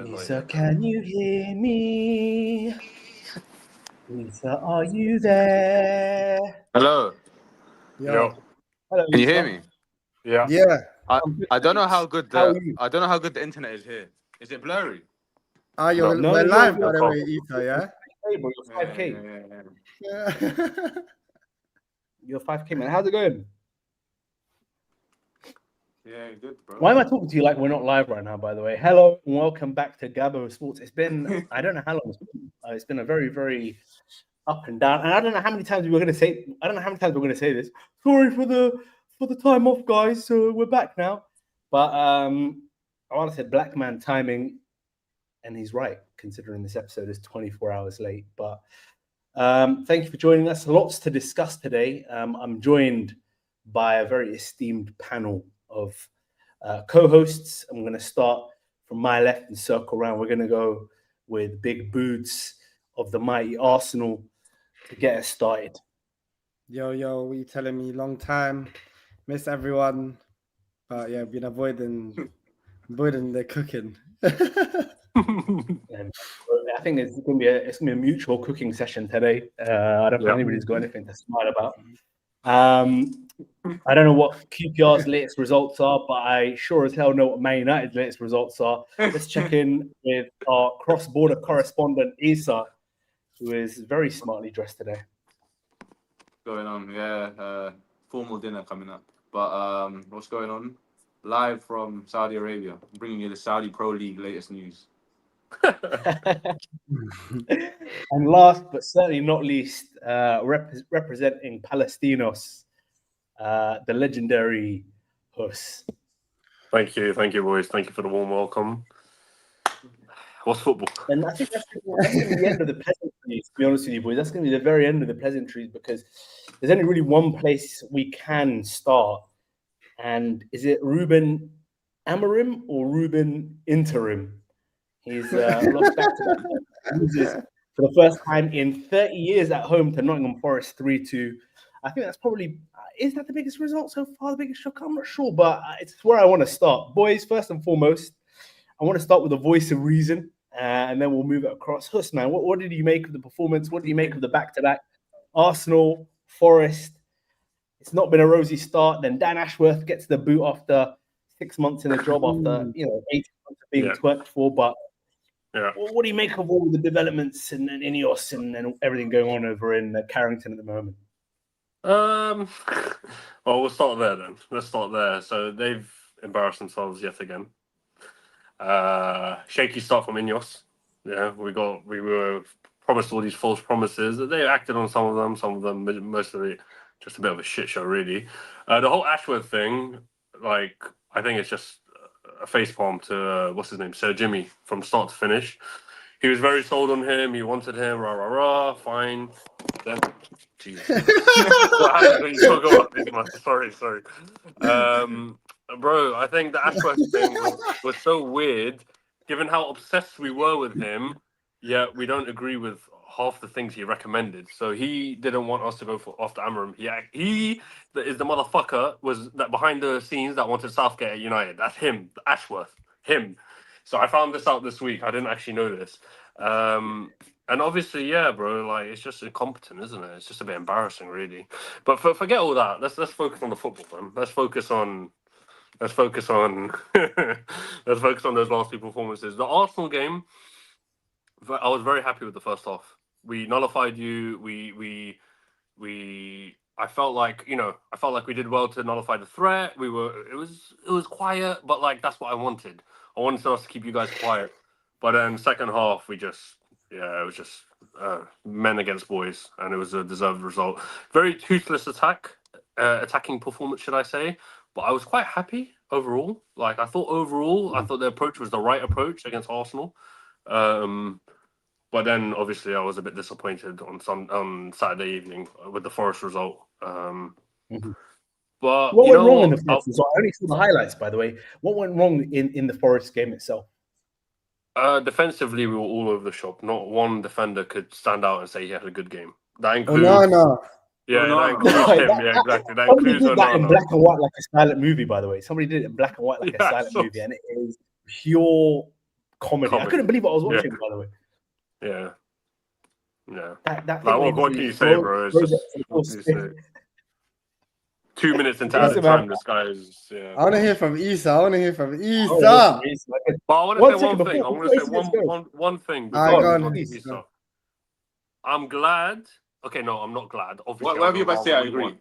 Lisa, can you hear me? Lisa, are you there? Hello. Yo. Hello, Can you Lisa. hear me? Yeah. I don't know how good How are you? I don't know how good the internet is here. Is it blurry? We're live, by the way, Ether, yeah? Hey, bro, you're 5K. Yeah. You're 5K, man. How's it going? Yeah, good, bro. Why am I talking to you like we're not live right now, by the way? Hello and welcome back to Gabos Sports. It's been, I don't know how long it's been. It's been a very, very up and down. And I don't know how many times we're going to say this. Sorry for the time off, guys. So we're back now. But I want to say black man timing, and he's right, considering this episode is 24 hours late. But thank you for joining us. Lots to discuss today. I'm joined by a very esteemed panel of co-hosts. I'm going to start from my left and circle around. We're going to go with Big Boots of the mighty Arsenal to get us started. Yo, what are you telling me? Long time. Miss everyone. But yeah, been avoiding the cooking. I think it's gonna be a mutual cooking session today. I don't think anybody's got anything to smile about. I don't know what QPR's latest results are, but I sure as hell know what Man United's latest results are. Let's check in with our cross-border correspondent Isa, who is very smartly dressed today. Going on, yeah. Formal dinner coming up. But what's going on? Live from Saudi Arabia. I'm bringing you the Saudi Pro League latest news. And last but certainly not least, representing Palestinos, the legendary Hus. Thank you, boys. Thank you for the warm welcome. What's football? And I think that's going to be the end of the pleasantries, to be honest with you, boys. That's going to be the very end of the pleasantries because there's only really one place we can start. And is it Ruben Interim or Ruben Interim? He's lost back-to-back loses for the first time in 30 years at home to Nottingham Forest 3-2. I think that's probably, is that the biggest result so far, the biggest shock? I'm not sure, but it's where I want to start. Boys, first and foremost, I want to start with the voice of reason, and then we'll move it across. Husman, what did you make of the performance? What did you make of the back-to-back? Arsenal, Forest. It's not been a rosy start. Then Dan Ashworth gets the boot after 6 months in the job, after 18 months of being twerked for. But what do you make of all the developments in Ineos and everything going on over in Carrington at the moment? Well, we'll start there then. Let's start there. So they've embarrassed themselves yet again. Shaky start from Ineos. Yeah, we were promised all these false promises. They acted on some of them, most of it just a bit of a shit show, really. The whole Ashworth thing, like, I think it's just a facepalm to what's his name, Sir Jimmy, from start to finish. He was very sold on him. He wanted him. Fine. Then, Jesus, what happened when you talk about this, man? Sorry. Bro, I think the Ashworth thing was so weird, given how obsessed we were with him. Yet we don't agree with half the things he recommended. So he didn't want us to go after Amarim. He is the motherfucker was that behind the scenes that wanted Southgate at United. That's him, Ashworth, him. So I found this out this week. I didn't actually know this. And obviously, yeah, bro, like it's just incompetent, isn't it? It's just a bit embarrassing, really. But forget all that. Let's focus on the football, man. Let's focus on let's focus on those last two performances. The Arsenal game, I was very happy with the first half. We nullified you. I felt like we did well to nullify the threat. It was quiet, but like that's what I wanted. I wanted us to keep you guys quiet. But then second half, it was just men against boys, and it was a deserved result. Very toothless attacking performance, should I say? But I was quite happy overall. Like I thought the approach was the right approach against Arsenal. But then, obviously, I was a bit disappointed on Saturday evening with the Forest result. But what went wrong in the Forest result? I only saw the highlights, by the way. What went wrong in the Forest game itself? Defensively, we were all over the shop. Not one defender could stand out and say he had a good game. That includes... No. Yeah, that includes him. Yeah, exactly. That includes did that in black and white like a silent movie, by the way. Somebody did it in black and white like a silent movie, and it is pure comedy. I couldn't believe what I was watching, Yeah. by the way. Yeah. Yeah. That Like, thing what can you say, bro? It's just, what can you say? 2 minutes into added time, this guy is, yeah. I want to hear from Issa. Oh, But I want to say one thing. I want to say one thing before Alright, we go move on, on to please, Issa. go. I'm glad. Okay, no, I'm not glad. Obviously, Whatever you I say, I agree.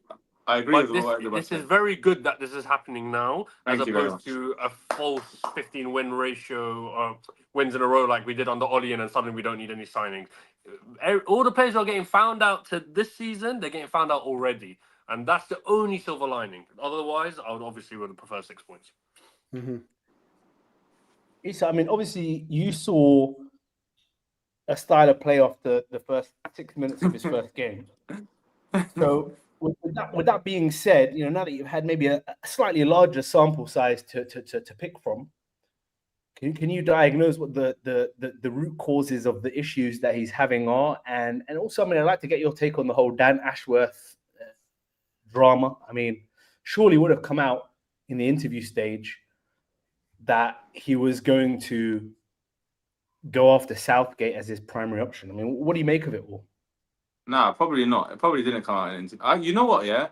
I agree But with what you're this saying. is very good that this is happening now, Thank as you very opposed to a false 15-win ratio, wins in a row like we did under Ollie, and then suddenly we don't need any signings. All the players are getting found out to this season. They're getting found out already, and that's the only silver lining. Otherwise, I would have preferred 6 points. Mm-hmm. Issa, I mean, obviously, you saw a style of play off the first 6 minutes of his first game. So, with that being said, you know, now that you've had maybe a slightly larger sample size to pick from, can you diagnose what the root causes of the issues that he's having are? And also, I mean, I'd like to get your take on the whole Dan Ashworth drama. I mean, surely would have come out in the interview stage that he was going to go after Southgate as his primary option. I mean, what do you make of it all? Nah, probably not. It probably didn't come out in an interview. You know what, yeah?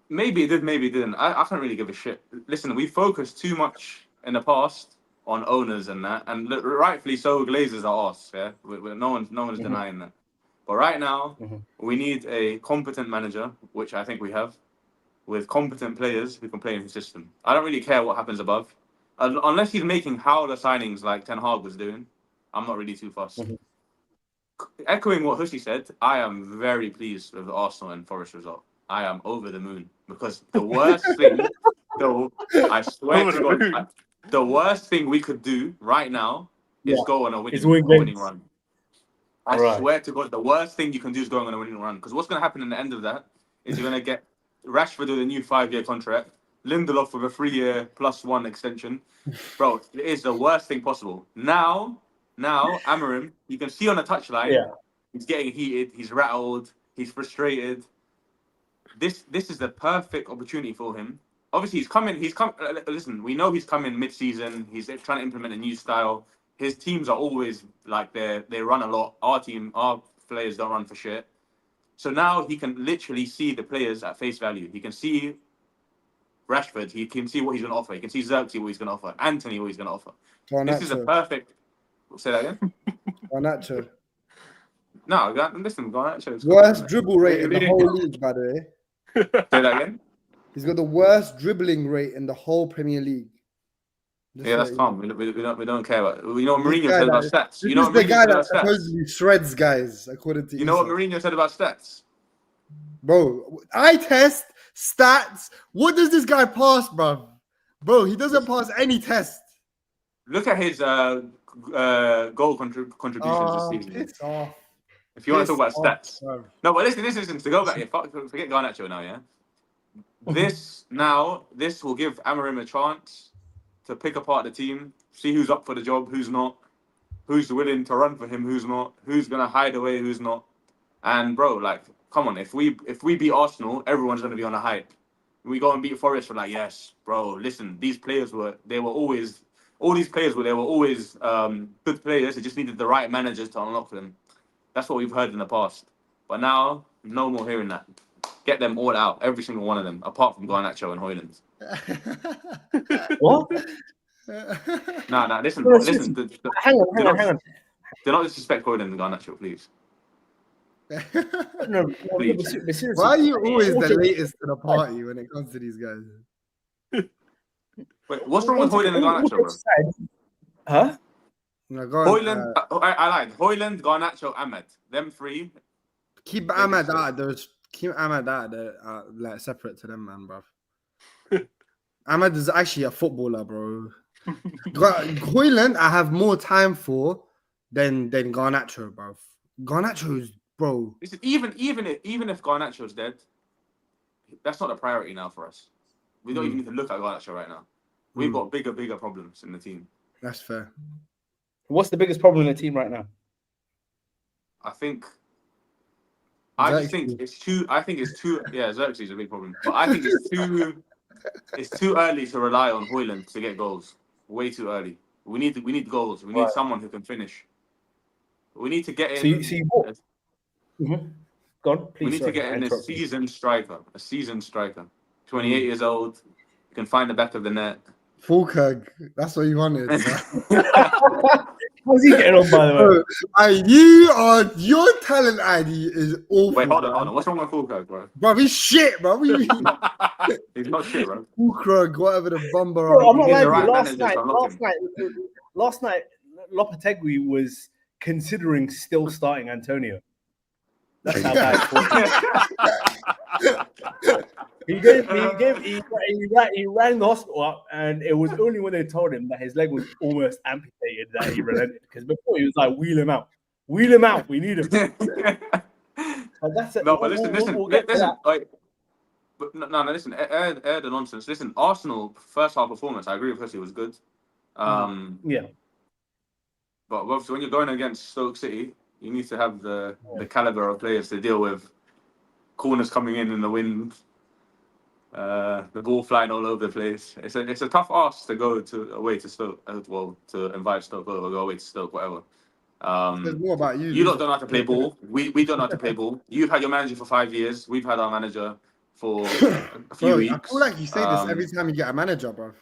Maybe it did, maybe it didn't. I can't really give a shit. Listen, we focused too much in the past on owners and that, and rightfully so, Glazers are us, yeah? No one's denying that. But right now, we need a competent manager, which I think we have, with competent players who can play in his system. I don't really care what happens above. Unless he's making howler signings like Ten Hag was doing, I'm not really too fussed. Echoing what Hussey said, I am very pleased with the Arsenal and Forest result. I am over the moon because the worst thing, I swear to God, the worst thing we could do right now is go on a winning run. I swear to God, the worst thing you can do is going on a winning run. Because what's going to happen in the end of that is you're going to get Rashford with a new 5-year contract, Lindelof with a 3-year +1 extension. Bro, it is the worst thing possible. Now, Amarim, you can see on the touchline, he's getting heated, he's rattled, he's frustrated. This is the perfect opportunity for him. Obviously, listen, we know he's coming mid-season. He's trying to implement a new style. His teams are always like they run a lot. Our players don't run for shit. So now he can literally see the players at face value. He can see Rashford. He can see what he's going to offer. He can see Xerxes what he's going to offer. Anthony what he's going to offer. This is a perfect. Say that again. Garnacho. No, listen, Garnacho. Worst dribble rate in the whole league, by the way. Say that again. He's got the worst dribbling rate in the whole Premier League. Yeah, that's calm. We don't care about. You know what Mourinho said about stats. You know what Mourinho said about stats. Supposedly shreds guys, according to you know what Mourinho said about stats. Bro, I test stats. What does this guy pass, bro? Bro, he doesn't pass any test. Look at his goal contributions this season. It's off. If you want to talk about stats, no, but listen. To go back here, forget Garnacho now. Yeah, this will give Amarim a chance to pick apart the team, see who's up for the job, who's not, who's willing to run for him, who's not, who's gonna hide away, who's not. And bro, like, come on, if we beat Arsenal, everyone's gonna be on a hype. We go and beat Forest, we're like, yes, bro. Listen, these players were always good players. They just needed the right managers to unlock them. That's what we've heard in the past. But now, no more hearing that. Get them all out, every single one of them, apart from Garnacho and Højlund. What? Nah, listen. Hang on. Do not disrespect Højlund and Garnacho, please. No, please. seriously. Why are you always the latest to the party when it comes to these guys? Wait, what's wrong with Højlund and Garnacho, bro? Huh? No, Højlund, I lied. Højlund, Garnacho, Ahmed. Them three. Keep Ahmed out. Keep Ahmed out. Like separate to them, man, bro. Ahmed is actually a footballer, bro. Højlund, I have more time for than Garnacho, bro. Garnacho is, bro. Listen, even if Garnacho's dead, that's not a priority now for us. We don't even need to look at Garnacho right now. We've got bigger problems in the team. That's fair. What's the biggest problem in the team right now? I think it's too. Yeah, Xerxes is a big problem, but I think it's too early to rely on Højlund to get goals. Way too early. We need goals. We need Right. someone who can finish. We need to get in. So you bought. Go on, please. We need to Sorry, get I in a interrupted you. seasoned striker. 28 years old. Can find the back of the net. Fulkerg, that's what you wanted. How's he getting on, by the way? Bro, your talent ID is awful. Wait, hold man. on. What's wrong with Fulkerg, bro? Bro, he's shit, bro. He's not shit, bro. Fulkerg, whatever the bumper. Bro, I'm not He's lying the to you. right manager to unlock him. Last night, Lopetegui was considering still starting Antonio. That's how bad it was. He ran the hospital up, and it was only when they told him that his leg was almost amputated that he relented. Because before he was like, "Wheel him out, we need him." But that's it. No, but listen. We'll get to that. Like, but no, listen. Air the nonsense. Listen, Arsenal first half performance. I agree with Hussey, was good. Yeah. But obviously, when you're going against Stoke City, you need to have the caliber of players to deal with corners coming in the wind, the ball flying all over the place. It's a tough ask to go away to Stoke. To invite Stoke over, go away to Stoke, whatever. There's more about you. You lot don't know how to play ball. We don't know how to play ball. You've had your manager for 5 years. We've had our manager for a few weeks. I feel like you say this every time you get a manager, bro.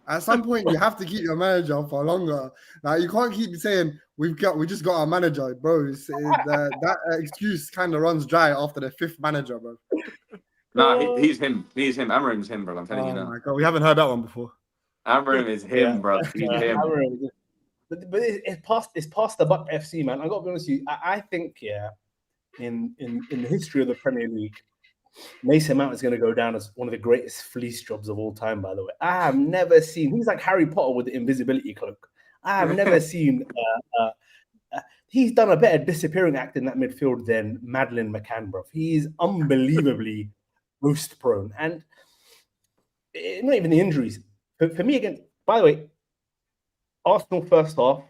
At some point, you have to keep your manager for longer. Like, you can't keep saying we just got our manager, bro. That excuse kind of runs dry after the 5th manager, bro. Nah, he's him. He's him. Amarim's him, bro. I'm telling you now. Oh my god, we haven't heard that one before. Amarim is him, bro. He's him. But it's past the Buck FC, man. I got to be honest with you. I think in the history of the Premier League, Mason Mount is going to go down as one of the greatest fleece jobs of all time, by the way. I have never seen, he's like Harry Potter with the invisibility cloak. I have never seen, he's done a better disappearing act in that midfield than Madeline McCann, bro. He's unbelievably most prone. And not even the injuries. For me, again, by the way, Arsenal first half,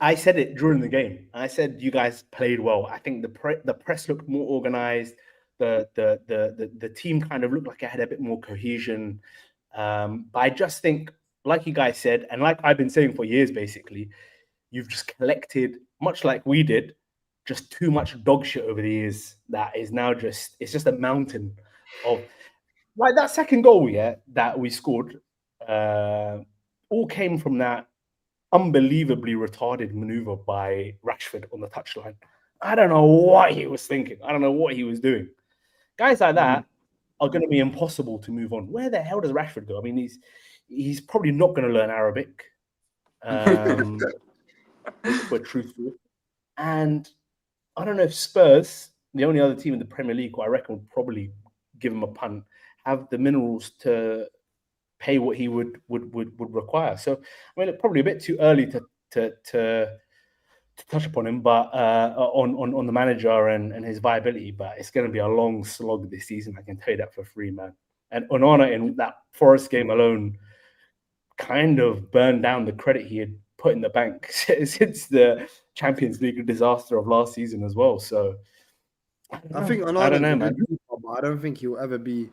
I said it during the game. I said you guys played well. I think the press looked more organized. The team kind of looked like it had a bit more cohesion. But I just think, like you guys said, and like I've been saying for years, basically, you've just collected, much like we did, just too much dog shit over the years that is now it's just a mountain of, like that second goal, that we scored, all came from that unbelievably retarded maneuver by Rashford on the touchline. I don't know what he was thinking. I don't know what he was doing. Guys like that are going to be impossible to move on. Where the hell does Rashford go? I mean, he's probably not going to learn Arabic. If we're truthful. And I don't know if Spurs, the only other team in the Premier League who I reckon would probably give him a punt, have the minerals to pay what he would require. So I mean, it's probably a bit too early to touch upon him, but on the manager and his viability. But it's going to be a long slog this season. I can tell you that for free, man. And Onana in that Forest game alone kind of burned down the credit he had put in the bank since the Champions League disaster of last season as well. So I think Onana, I don't know, man. I don't think he'll ever be.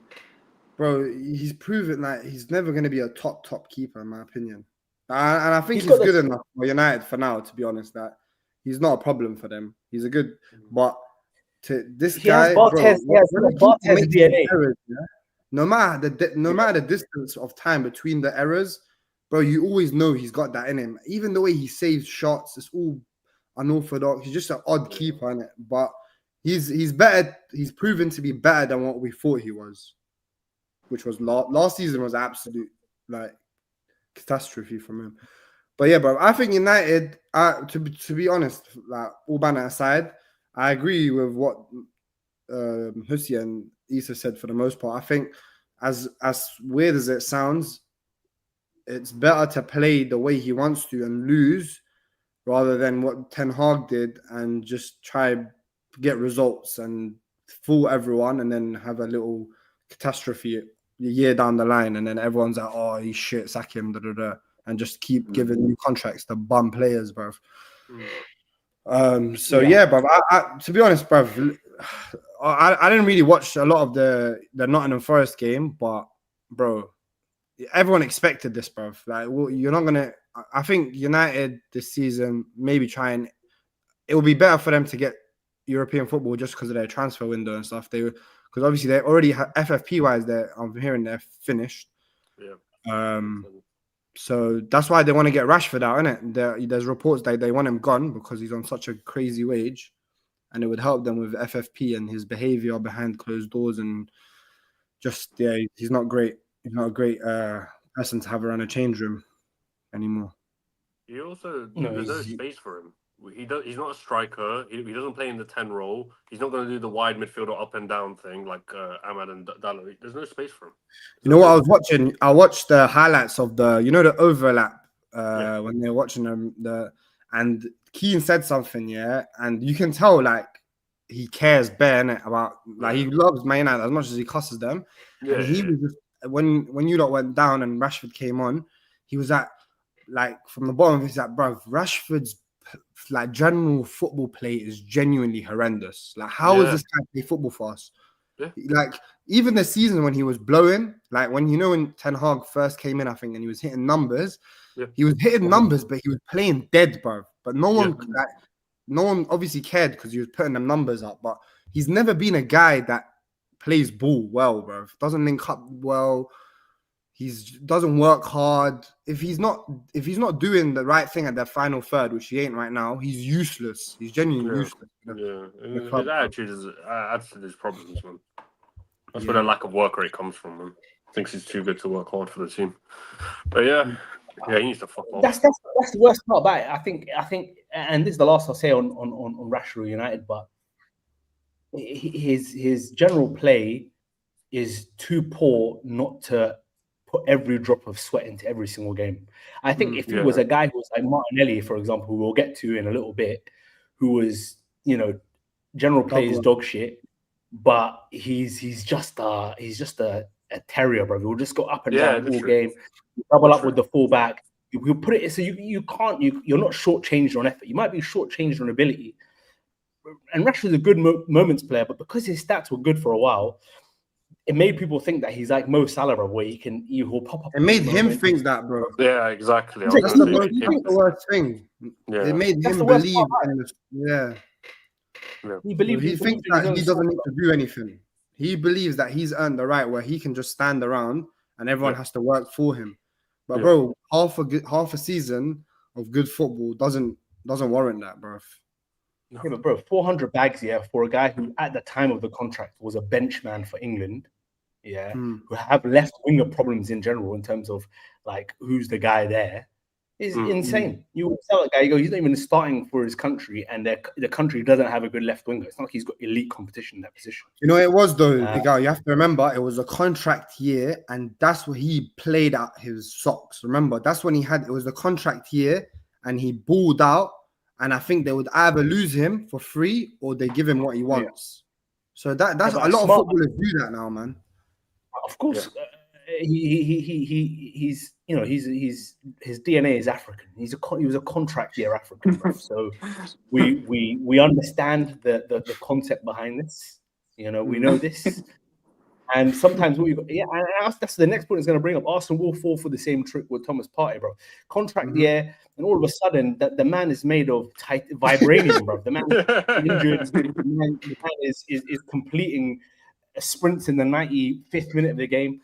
Bro, he's proven that he's never going to be a top keeper, in my opinion. And I think he's good enough for United for now, to be honest, that he's not a problem for them. He's a good, but to this guy, DNA. Errors, no matter the distance of time between the errors, bro, you always know he's got that in him. Even the way he saves shots, it's all unorthodox. He's just an odd keeper, innit? But he's better. He's proven to be better than what we thought he was. Which was last season was absolute like catastrophe from him. But yeah, bro, I think United, to be honest, like all banner aside, I agree with what Hussey and Issa said for the most part. I think as weird as it sounds, it's better to play the way he wants to and lose rather than what Ten Hag did and just try get results and fool everyone and then have a little catastrophe a year down the line, and then everyone's like, "Oh, he's shit, sack him," and just keep giving new contracts to bum players, bro. Yeah, bro. I, to be honest, bro, I didn't really watch a lot of the Nottingham Forest game, but bro, everyone expected this, bro. Like, well, you're not gonna. I think United this season maybe try and it will be better for them to get European football just because of their transfer window and stuff. Because obviously they already have FFP wise. I'm hearing they're finished. Yeah. So that's why they want to get Rashford out, innit? There's reports that they want him gone because he's on such a crazy wage, and it would help them with FFP and his behavior behind closed doors and just he's not great. He's not a great person to have around a change room anymore. He also No, there's no space for him. He's not a striker. He doesn't play in the 10 role. He's not going to do the wide midfielder up and down thing like Ahmad and Dalot. There's no space for him. You know what I was watching? I watched the highlights of the overlap when they're watching them. And Keane said something, and you can tell like he cares bare innit, about like he loves Man United as much as he cusses them. And he was just when you lot went down and Rashford came on, he was like from the bottom of his bro, Rashford's like general football play is genuinely horrendous. Like, how is this guy play football for us? Yeah. Like, even the season when he was blowing, like when Ten Hag first came in, I think, and he was hitting numbers, he was hitting numbers, but he was playing dead, bro. But no one obviously cared because he was putting them numbers up. But he's never been a guy that plays ball well, bro. Doesn't link up well. He doesn't work hard. If he's not doing the right thing at the final third, which he ain't right now, he's useless. He's genuinely useless. His attitude adds to these problems, man. That's where the lack of work rate comes from, man. Thinks he's too good to work hard for the team. But he needs to fuck off. That's the worst part about it. I think, and this is the last I'll say on Rashford United, but his general play is too poor not to put every drop of sweat into every single game. I think if he was a guy who was like Martinelli, for example, who we'll get to in a little bit, who was, general play is dog shit, but he's just a terrier, bro. He'll just go up and down all game, double up with the fullback. He'll put it so you're not shortchanged on effort. You might be shortchanged on ability. And Rashford's a good moments player, but because his stats were good for a while, it made people think that he's like Mo Salah, bro, where he will pop up. It made him think that, bro. Yeah, exactly. That's the worst thing. Yeah. It made him believe in this. Yeah. He thinks that he doesn't need to do anything. He believes that he's earned the right where he can just stand around and everyone has to work for him. But bro, half a season of good football doesn't warrant that, bro. Yeah, but bro, 400 bags, for a guy who at the time of the contract was a bench man for England, who have left winger problems in general in terms of like who's the guy there, is insane. You tell a guy, you go, he's not even starting for his country, and the country doesn't have a good left winger. It's not like he's got elite competition in that position. You know, it was though, you have to remember, it was a contract year, and that's where he played out his socks. Remember, that's when it was the contract year, and he balled out. And I think they would either lose him for free or they give him what he wants. So that's a lot of footballers do that now, man. Of course, he's his DNA is African. He was a contract year African. So we understand the concept behind this. We know this. And sometimes that's the next point is going to bring up. Arsenal will fall for the same trick with Thomas Partey, bro. Contract year, and all of a sudden, the man is made of tight vibranium, bro. The man is injured. The man is completing sprints in the 95th minute of the game.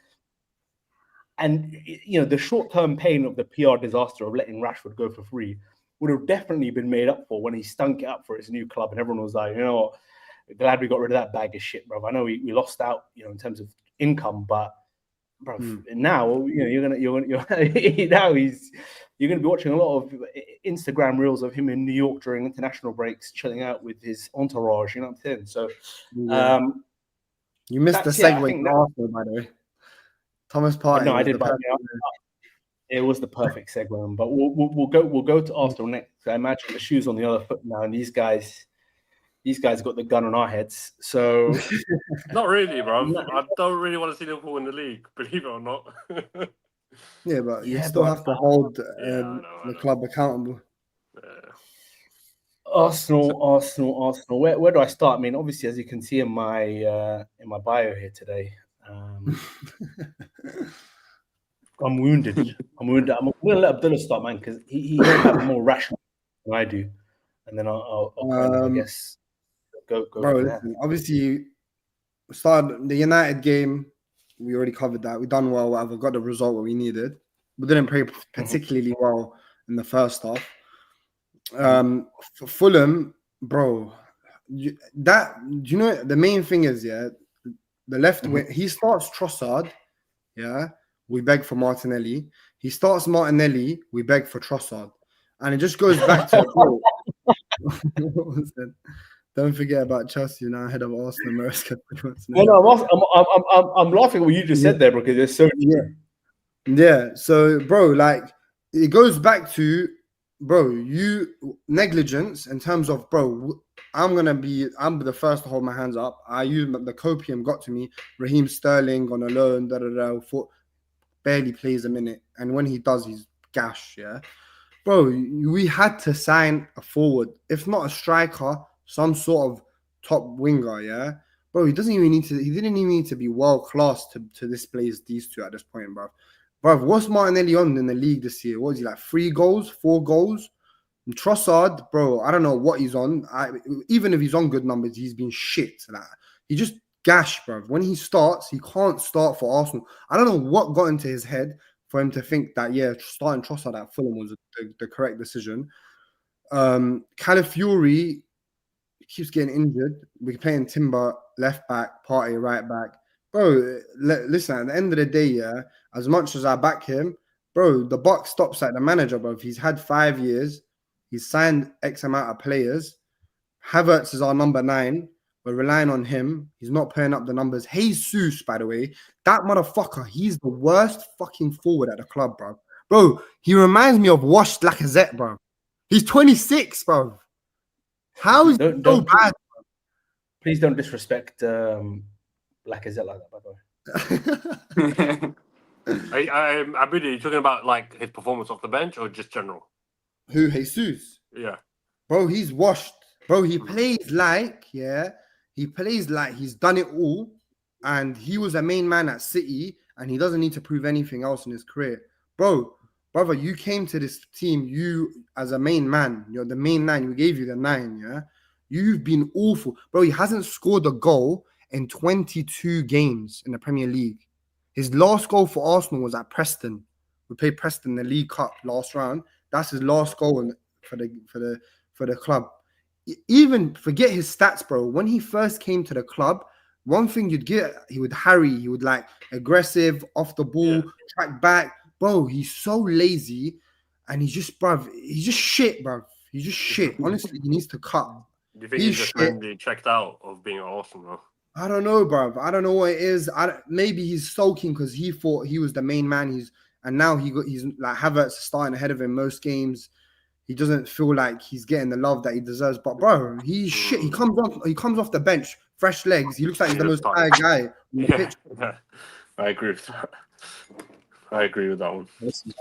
And the short-term pain of the PR disaster of letting Rashford go for free would have definitely been made up for when he stunk it up for his new club, and everyone was like, you know what? Glad we got rid of that bag of shit, bro. I know we lost out, in terms of income, but bro, now you're gonna be watching a lot of Instagram reels of him in New York during international breaks, chilling out with his entourage. You know what I'm saying? So, you missed the segue to Arsenal, by the way. Thomas Partey. No, I did. It was the perfect segue, but we'll go to Arsenal next. I imagine the shoe's on the other foot now, and these guys got the gun on our heads. So not really, bro. I don't really want to see Liverpool in the league, believe it or not. Yeah, but you still have to hold the club accountable. Arsenal. Where do I start? I mean, obviously, as you can see in my bio here today, I'm wounded. I'm gonna let Abdullah start, man, because he might have more rational than I do, and then I'll kind of, I guess, go Bro, from there. listen, obviously, we started the United game. We already covered that. We done well, whatever. Got the result what we needed. We didn't play particularly well in the first half. For Fulham, bro, do you know the main thing is, yeah, the left wing, he starts Trossard, yeah, we beg for Martinelli. He starts Martinelli, we beg for Trossard. And it just goes back to bro, don't forget about Chelsea now ahead of Arsenal. I'm laughing at what you just said there because it's so true. Yeah. So, bro, like it goes back to, bro, you negligence in terms of, bro, I'm the first to hold my hands up. I use the copium got to me. Raheem Sterling on a loan, barely plays a minute. And when he does, he's gash, yeah. Bro, we had to sign a forward, if not a striker, some sort of top winger, yeah. Bro, he didn't even need to be world class to displace these two at this point, bro. Bro, what's Martinelli on in the league this year? What is he like? 3 goals, 4 goals? And Trossard, bro, I don't know what he's on. Even if he's on good numbers, he's been shit. Like, he just gash, bro. When he starts, he can't start for Arsenal. I don't know what got into his head for him to think that, yeah, starting Trossard at Fulham was the correct decision. Calafiori keeps getting injured. We're playing Timber left back, Partey right back. Bro, listen, at the end of the day, yeah, as much as I back him, bro, the buck stops at the manager, bro. He's had 5 years. He's signed X amount of players. Havertz is our number 9. We're relying on him. He's not putting up the numbers. Jesus, by the way, that motherfucker, he's the worst fucking forward at the club, bro. Bro, he reminds me of washed Lacazette, bro. He's 26, bro. How is he so bad? Please don't disrespect Lacazette like that, by the way. I'm really talking about like his performance off the bench or just general? Who, Jesus? Yeah. Bro, he's washed. Bro, he plays like, he's done it all. And he was a main man at City and he doesn't need to prove anything else in his career. Brother, you came to this team, you as a main man, you're the main 9. We gave you the 9, yeah? You've been awful. Bro, he hasn't scored a goal in 22 games in the Premier League. His last goal for Arsenal was at Preston. We played Preston in the League Cup last round. That's his last goal for the club. Even forget his stats, bro. When he first came to the club, one thing you'd get, he would harry, he would like aggressive, off the ball, track back. Bro, he's so lazy and he's just shit, bro. He's just shit. Honestly, he needs to cut. Do you think he's just mentally checked out of being at Arsenal? I don't know, bro. I don't know what it is. Maybe he's sulking because he thought he was the main man. And now he's like Havertz starting ahead of him most games. He doesn't feel like he's getting the love that he deserves. But bro, he's shit. He comes off the bench, fresh legs. He looks like he's the most tired guy on the pitch. Yeah. I agree with that. I agree with that one.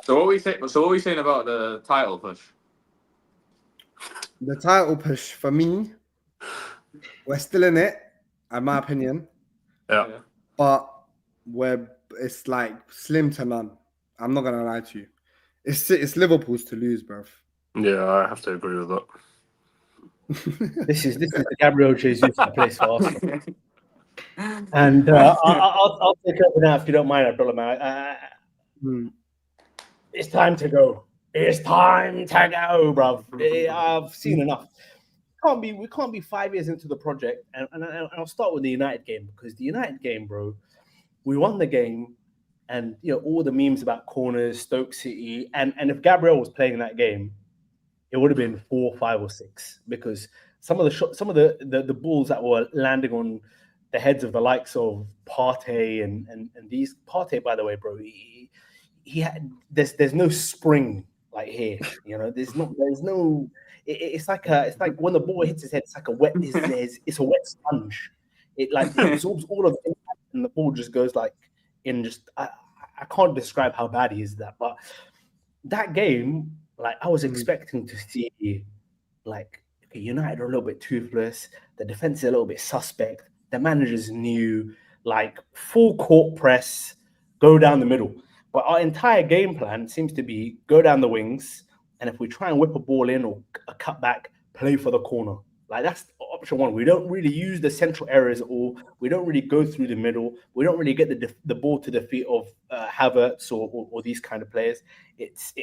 So what are we saying about the title push? The title push for me, we're still in it, in my opinion. Yeah. But it's like slim to none. I'm not gonna lie to you. It's Liverpool's to lose, bro. Yeah, I have to agree with that. This is the Gabriel Jesus place for Arsenal. And I'll take over now if you don't mind, Abdullah, man. It's time to go. It's time to go, bruv. I've seen enough. We can't be 5 years into the project, and I'll start with the United game because the United game, bro, we won the game, and all the memes about corners, Stoke City, and if Gabriel was playing that game, it would have been 4, 5, or 6 because some of the balls that were landing on the heads of the likes of Partey and these Partey, by the way, bro, he had there's no spring like here, there's no. It's like when the ball hits his head, it's like it's a wet sponge. It like absorbs all of the impact, and the ball just goes like in just. I can't describe how bad he is at that, but that game, like I was expecting to see, like United are a little bit toothless. The defense is a little bit suspect. The manager's new, like full court press, go down the middle. But our entire game plan seems to be go down the wings, and if we try and whip a ball in or a cut back, play for the corner. Like that's option one. We don't really use the central areas at all. We don't really go through the middle. We don't really get the ball to the feet of Havertz or these kind of players. It's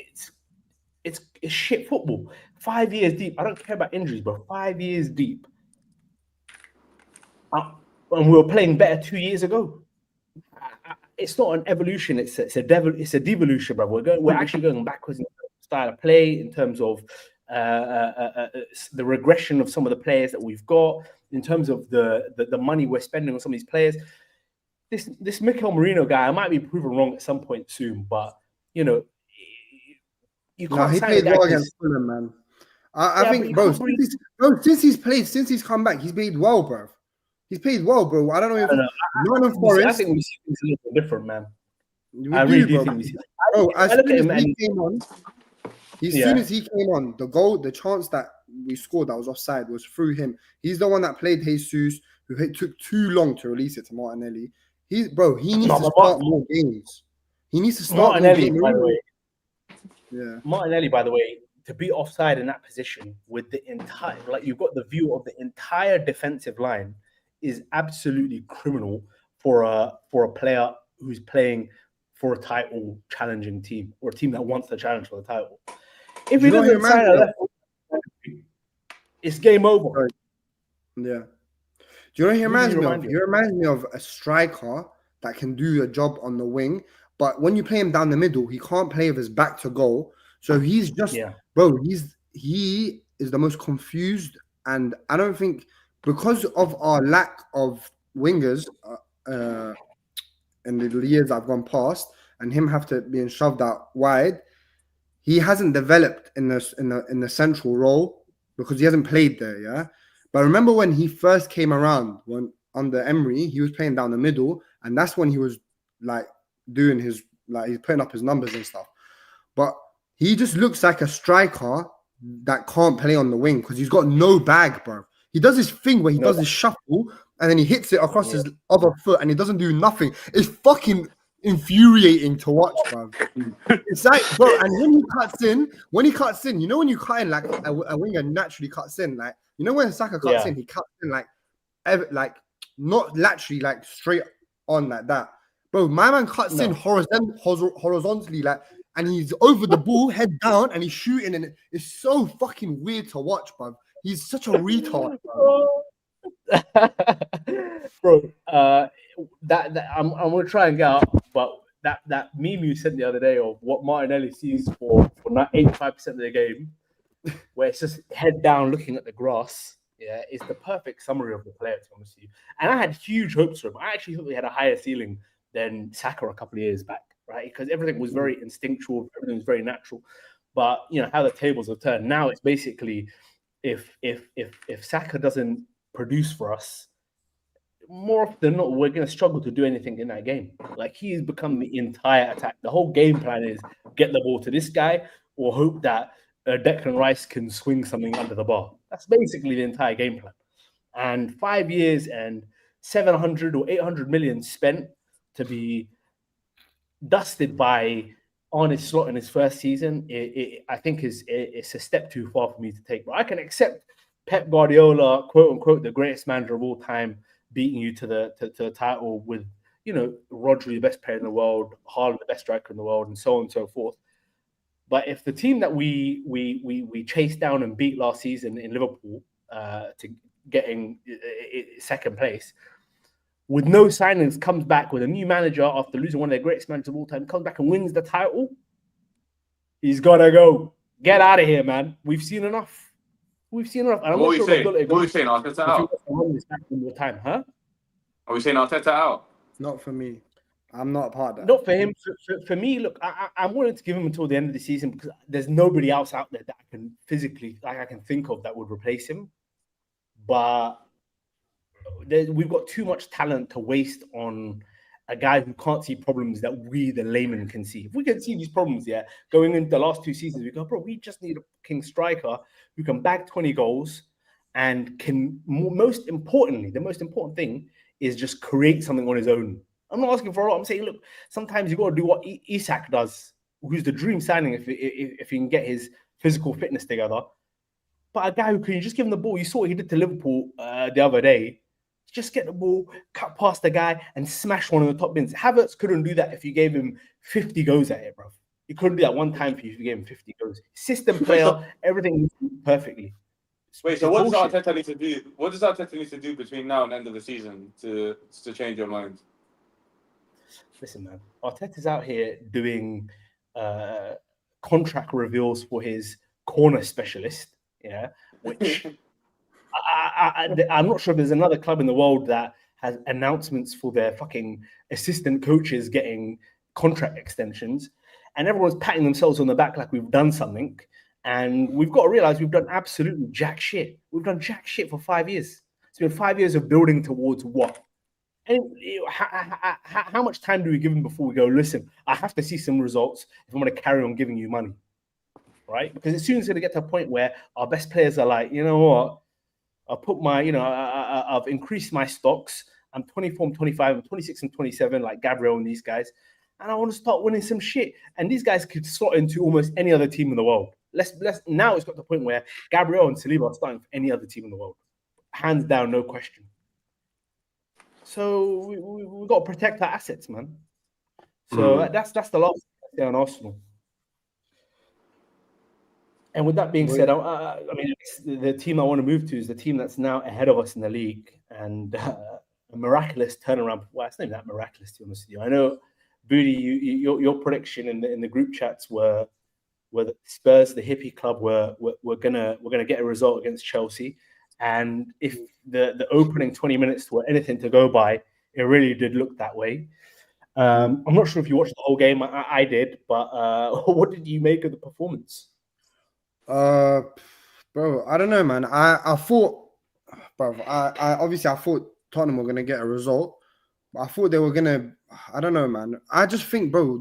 shit football. 5 years deep. I don't care about injuries, but 5 years deep. And we were playing better 2 years ago. It's not an evolution. It's a devolution, bro. We're actually going backwards in style of play, in terms of the regression of some of the players that we've got, in terms of the money we're spending on some of these players. This Mikel Merino guy, I might be proven wrong at some point soon, but you know, you can't. He played well against Fulham, man. I think, bro, since he's come back, he's played well, bro. He's played well, bro. I don't know if I think we see things a little different, man. I really do think we see. Bro, as soon as he came on, the chance that we scored that was offside was through him. He's the one that played Jesus, who took too long to release it to Martinelli. He needs to start more games. He needs to start Martinelli, by the way. Yeah, Martinelli, by the way, to be offside in that position with the entire, like you've got the view of the entire defensive line, is absolutely criminal for a player who's playing for a title challenging team, or a team that wants to challenge for the title. If he doesn't sign a left, it's game over. Yeah. Do you know what he reminds me of? He reminds me of a striker that can do a job on the wing, but when you play him down the middle, he can't play with his back to goal. So he's just, bro, he is the most confused, and I don't think, because of our lack of wingers in the years I've gone past, and him have to be shoved out wide, he hasn't developed in the central role because he hasn't played there. Yeah, but remember when he first came around, when under Emery, he was playing down the middle, and that's when he was like doing his, like, he's putting up his numbers and stuff. But he just looks like a striker that can't play on the wing because he's got no bag, bro. He does this thing where he does his shuffle and then he hits it across his other foot and he doesn't do nothing. It's fucking infuriating to watch, bro. It's like, bro, and when he cuts in, you know, when you cut in like a winger naturally cuts in, like, you know, when Saka cuts in, he cuts in like not laterally, like straight on like that. Bro, my man cuts in horizontally, like, and he's over the ball, head down, and he's shooting, and it's so fucking weird to watch, bro. He's such a retard, bro. I'm gonna try and get out, but that meme you sent the other day of what Martinelli sees for 85% of the game, where it's just head down looking at the grass, is the perfect summary of the player, to be honest with you. And I had huge hopes for him. I actually thought he had a higher ceiling than Saka a couple of years back, right? Because everything was very instinctual, everything was very natural. But you know how the tables have turned. Now it's basically, if Saka doesn't produce for us, more often than not, we're going to struggle to do anything in that game. Like, he's become the entire attack. The whole game plan is get the ball to this guy or hope that Declan Rice can swing something under the bar. That's basically the entire game plan. And 5 years and 700 or 800 million spent to be dusted by Arne Slot in his first season, I think it's a step too far for me to take. But I can accept Pep Guardiola, quote unquote, the greatest manager of all time, beating you to the title with, you know, Rodri, the best player in the world, Haaland, the best striker in the world, and so on and so forth. But if the team that we chased down and beat last season in Liverpool to getting second place, with no signings, comes back with a new manager after losing one of their greatest managers of all time, comes back and wins the title, he's got to go. Get out of here, man. We've seen enough. We've seen enough. And what are you saying? What are you saying? Arteta out? More time, huh? Are we saying Arteta out? Not for me. I'm not a part of that. Not for him. For me, look, I'm willing to give him until the end of the season because there's nobody else out there that I can physically, I can think of that would replace him. But we've got too much talent to waste on a guy who can't see problems that we, the layman, can see. If we can see these problems, going into the last 2 seasons, we go, bro, we just need a king striker who can bag 20 goals and can, most importantly, the most important thing is just create something on his own. I'm not asking for a lot. I'm saying, look, sometimes you got to do what Isak does, who's the dream signing if he can get his physical fitness together. But a guy who can just give him the ball. You saw what he did to Liverpool the other day. Just get the ball, cut past the guy, and smash one of the top bins. Havertz couldn't do that if you gave him 50 goes at it, bro. He couldn't do that one time for you if you gave him 50 goes. System player, everything perfectly. Wait, so what does Arteta need to do? What does Arteta need to do between now and the end of the season to change your mind? Listen, man, Arteta's out here doing contract reveals for his corner specialist, which I'm not sure if there's another club in the world that has announcements for their fucking assistant coaches getting contract extensions, and everyone's patting themselves on the back like we've done something. And we've got to realize we've done absolutely jack shit. We've done jack shit for 5 years. It's been 5 years of building towards what? And how much time do we give them before we go, listen, I have to see some results if I'm going to carry on giving you money, right? Because as soon as it's going to get to a point where our best players are like, you know what, I'll put my, I've increased my stocks. I'm 24, I'm 25, I'm 26 and 27, like Gabriel and these guys. And I want to start winning some shit. And these guys could slot into almost any other team in the world. Now it's got to the point where Gabriel and Saliba are starting for any other team in the world. Hands down, no question. So we've got to protect our assets, man. So that's the last thing on Arsenal. And with that being said, I mean, the team I want to move to is the team that's now ahead of us in the league, and a miraculous turnaround. Well, it's not even that miraculous, to be honest with you. I know, Booty, your prediction in the group chats were that Spurs, the hippie club, were gonna get a result against Chelsea, and if the opening 20 minutes were anything to go by, it really did look that way. I'm not sure if you watched the whole game. I did, but what did you make of the performance? Bro, I don't know, man. I thought, bro, I obviously I thought Tottenham were gonna get a result, but I thought they were gonna. I don't know, man. I just think, bro,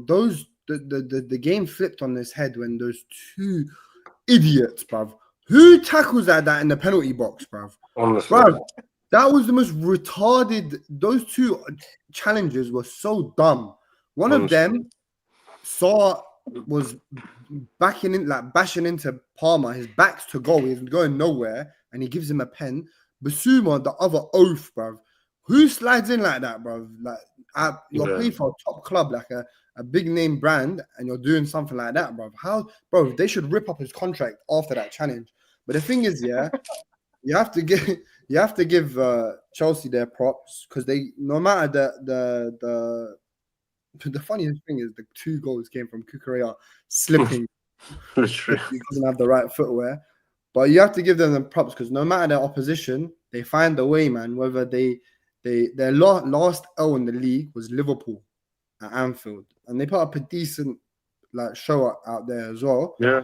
the game flipped on this head when those two idiots, bruv. Who tackles that in the penalty box, bruv? Honestly, Bruv, that was the most retarded. Those two challenges were so dumb. One of them was bashing into Palmer. His back's to goal. He's going nowhere, and he gives him a pen. Basuma, the other oaf, bruv. Who slides in like that, bruv? Like you're playing for a top club, like a big name brand, and you're doing something like that, bruv. How, bro? They should rip up his contract after that challenge. But the thing is, you have to give Chelsea their props, because they, no matter the funniest thing is the 2 goals came from Kukurea slipping. He doesn't have the right footwear. But you have to give them the props, because no matter their opposition, they find a way, man. Whether their last L in the league was Liverpool at Anfield, and they put up a decent show out there as well. Yeah.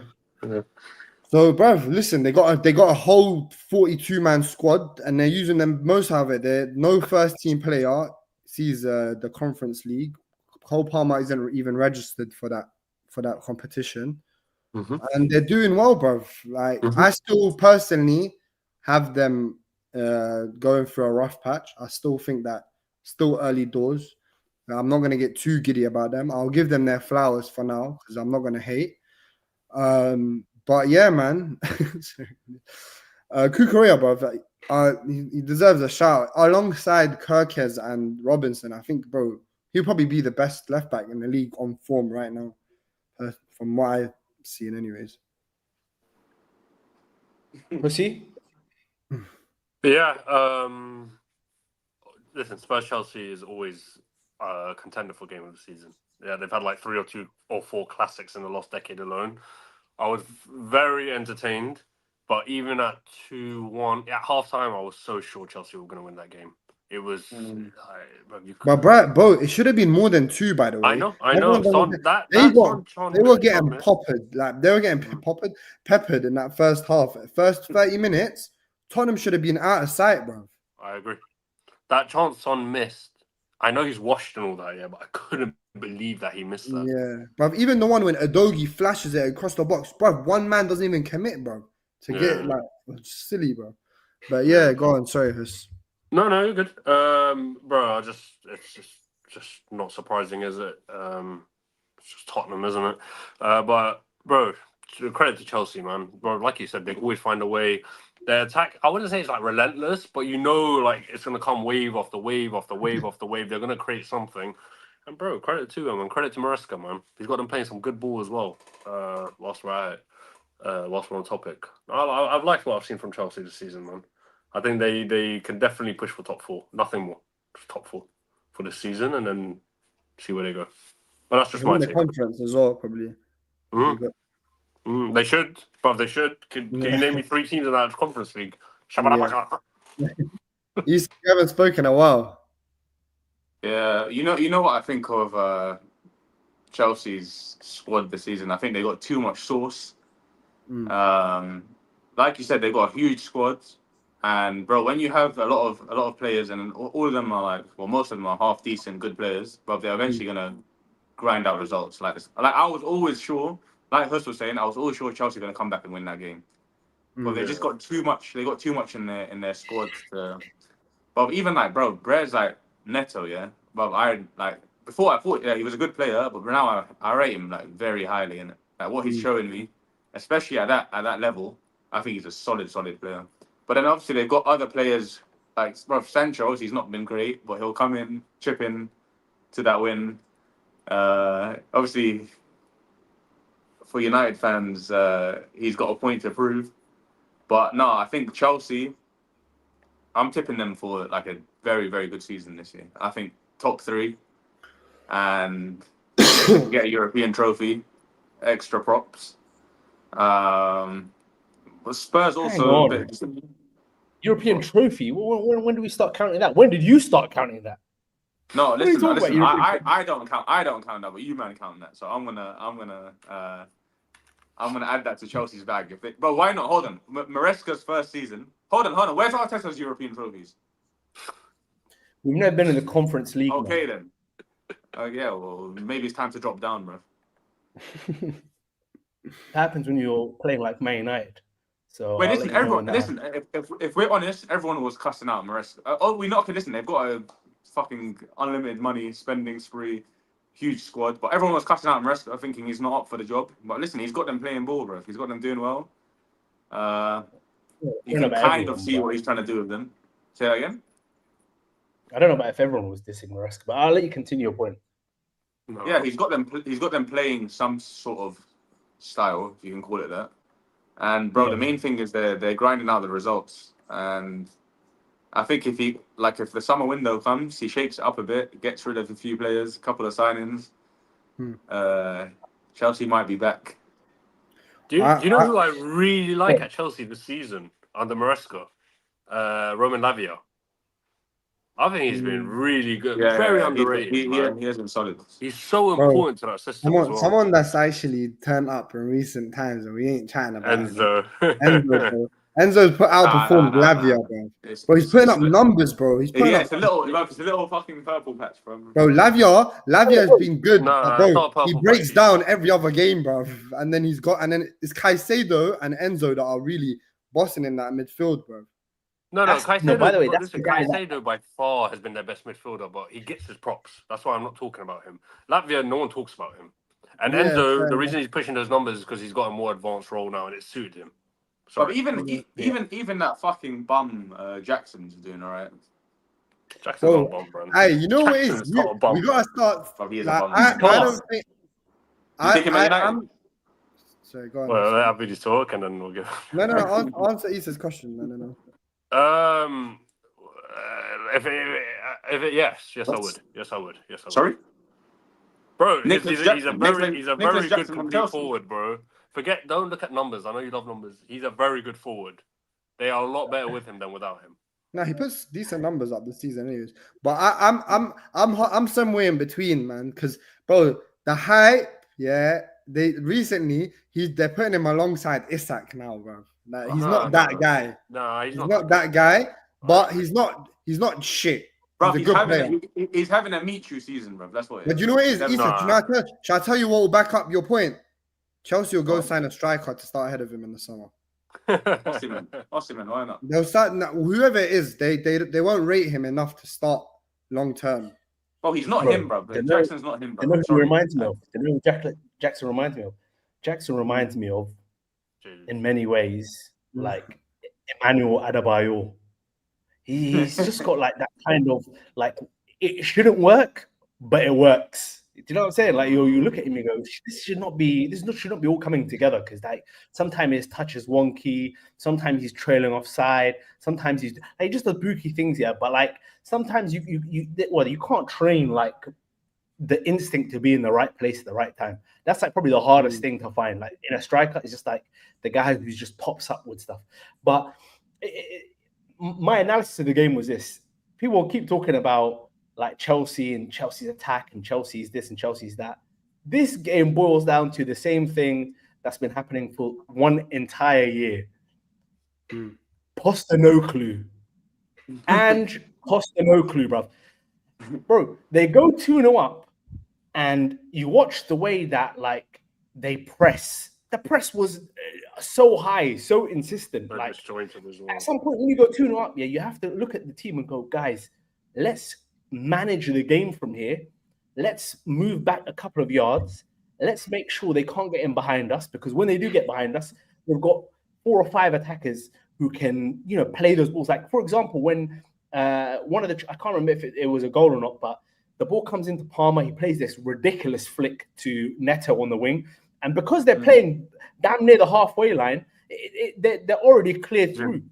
So, bruv, listen, they got a whole 42-man squad, and they're using them most of it. They're no first-team player sees the Conference League. Cole Palmer isn't even registered for that competition, and they're doing well, bruv. I still personally have them going through a rough patch. I still think that still early doors. I'm not going to get too giddy about them. I'll give them their flowers for now, because I'm not going to hate. But yeah, man, Kukurea, bro, he deserves a shout alongside Carcass and Robinson. I think, bro, he'll probably be the best left back in the league on form right now, from what I've seen, anyways. Pussy? Yeah. Listen, Spurs Chelsea is always a contender for game of the season. Yeah, they've had 3 or 2 or 4 classics in the last decade alone. I was very entertained, but even at 2-1 at halftime, I was so sure Chelsea were going to win that game. It was, but bro, it should have been more than 2. By the way, I know. They were getting peppered. They were getting peppered in that first half. First 30 minutes, Tottenham should have been out of sight, bro. I agree. That chance Son missed. I know he's washed and all that, yeah, but I couldn't believe that he missed that. Yeah, bro. Even the one when Adogi flashes it across the box, bro. One man doesn't even commit, bro. Get silly, bro. But yeah, go on. Sorry, Hus. No, you're good. Bro, it's just just not surprising, is it? It's just Tottenham, isn't it? But bro, credit to Chelsea, man. Bro, like you said, they always find a way. Their attack, I wouldn't say it's like relentless, but you know, like it's gonna come wave after wave after wave after wave. They're gonna create something. And bro, credit to him and credit to Maresca, man. He's got them playing some good ball as well. Whilst we're at it, whilst we're on topic, I've liked what I've seen from Chelsea this season, man. I think they can definitely push for top 4, nothing more, just top 4 for this season, and then see where they go. But that's just They my win the take. conference as well, probably. They should, but they should. Can you name me 3 teams in that Conference League? Shabba-dabba-ka. You haven't spoken in a while. Yeah, you know what I think of Chelsea's squad this season. I think they got too much sauce. Like you said, they got a huge squad, and bro, when you have a lot of players, and all of them are like, well, most of them are half decent, good players, but they're eventually gonna grind out results like this. Like I was always sure, like Hus was saying, I was always sure Chelsea were gonna come back and win that game, but they just got too much. They got too much in their squad. But even like, bro, Brez like Neto, yeah. But before I thought he was a good player, but now I rate him like very highly, and like what he's showing me, especially at that level, I think he's a solid player. But then obviously they've got other players like, bro, Sancho. He's not been great, but he'll come in, chip in to that win. Obviously, for United fans, he's got a point to prove. But no, I think Chelsea, I'm tipping them for like a very, very good season this year. I think top 3 and get a European trophy, extra props. But Spurs also a bit... European trophy. When do we start counting that? When did you start counting that? No, listen. I don't count. I don't count that, but you man count that. So I'm gonna add that to Chelsea's bag. But why not? Hold on. Maresca's first season. Hold on. Where's Arteta's European trophies? We've never been in the Conference League. Okay then. Yeah. Well, maybe it's time to drop down, bro. It happens when you're playing like Man United. So wait, listen, everyone. Listen, if we're honest, everyone was cussing out Maresca. Listen, they've got a fucking unlimited money spending spree, huge squad, but everyone was cussing out Maresca, thinking he's not up for the job. But listen, he's got them playing ball, bro. He's got them doing well. You can kind of see what he's trying to do with them. Say that again. I don't know about if everyone was dissing Maresca, but I'll let you continue your point. No. Yeah, he's got them playing some sort of style, if you can call it that. And bro, the main thing is they're grinding out the results. And I think if the summer window comes, he shakes it up a bit, gets rid of a few players, a couple of signings. Chelsea might be back. Do you know who I really like at Chelsea this season under Maresca? Roman Lavia. I think he's been really good. Very underrated. He has been solid. He's so important to that system as well. Someone that's actually turned up in recent times, and we ain't chatting about Enzo. Enzo's outperformed Lavia, bro. Bro, he's putting up numbers, bro. He's putting up. It's a little fucking purple patch, bro. Bro, Lavia has been good. Bro, he breaks down every other game, bro. And then it's Caicedo and Enzo that are really bossing in that midfield, bro. No, Caicedo. No, by the way, that's the guy Caicedo by far has been their best midfielder, but he gets his props. That's why I'm not talking about him. Lavia, no one talks about him. And Enzo, the reason he's pushing those numbers is because he's got a more advanced role now, and it suited him. But even that fucking bum Jackson's doing all right. Jackson's not a bum, bro. Hey, you know what it is? We gotta start. I don't think. Sorry, go on. Well, let Abby just talk, and then we'll give. No. Answer Issa's question. No. Yes, I would. Sorry, bro. He's a very good Jackson complete forward, bro. Don't look at numbers. I know you love numbers. He's a very good forward. They are a lot better with him than without him. No, he puts decent numbers up this season, anyways. But I'm somewhere in between, man. Because bro, the hype, they're putting him alongside Isak now, bro. Like, he's not that guy. No, he's not that guy. But he's not shit. Bro, he's a good player. He's having a meet you season, bro. That's what. But you know what it is, Isak? Shall I tell you what will back up your point? Chelsea will go sign a striker to start ahead of him in the summer. Osimhen, why not? They'll start whoever it is. They won't rate him enough to start long term. Oh, he's not Bro, him, bro. you know- Jackson's not him, You know bro. who he Sorry. reminds me of? You know who Jackson reminds me of? Jackson reminds me of, in many ways, like Emmanuel Adebayor. He's just got like that kind of like it shouldn't work, but it works. Do you know what I'm saying? Like you look at him, you go, this should not be all coming together because like sometimes his touch is wonky, sometimes he's trailing offside, sometimes he's like just the booky things, yeah. But like sometimes you can't train like the instinct to be in the right place at the right time. That's like probably the hardest thing to find. Like in a striker, it's just like the guy who just pops up with stuff. But my analysis of the game was this: people keep talking about like Chelsea and Chelsea's attack and Chelsea's this and Chelsea's that. This game boils down to the same thing that's been happening for one entire year. Postecoglou. And Postecoglou, bro. Bro, they go 2-0 up, and you watch the way that like they press. The press was so high, so insistent. Very Like disjointed as well. at some point when you go 2-0 up, yeah, you have to look at the team and go, guys, let's manage the game from here. Let's move back a couple of yards. Let's make sure they can't get in behind us, because when they do get behind us, we've got 4 or 5 attackers who can, play those balls. Like, for example, when one of the, I can't remember if it was a goal or not, but the ball comes into Palmer. He plays this ridiculous flick to Neto on the wing. And because they're playing damn near the halfway line, they're already cleared through.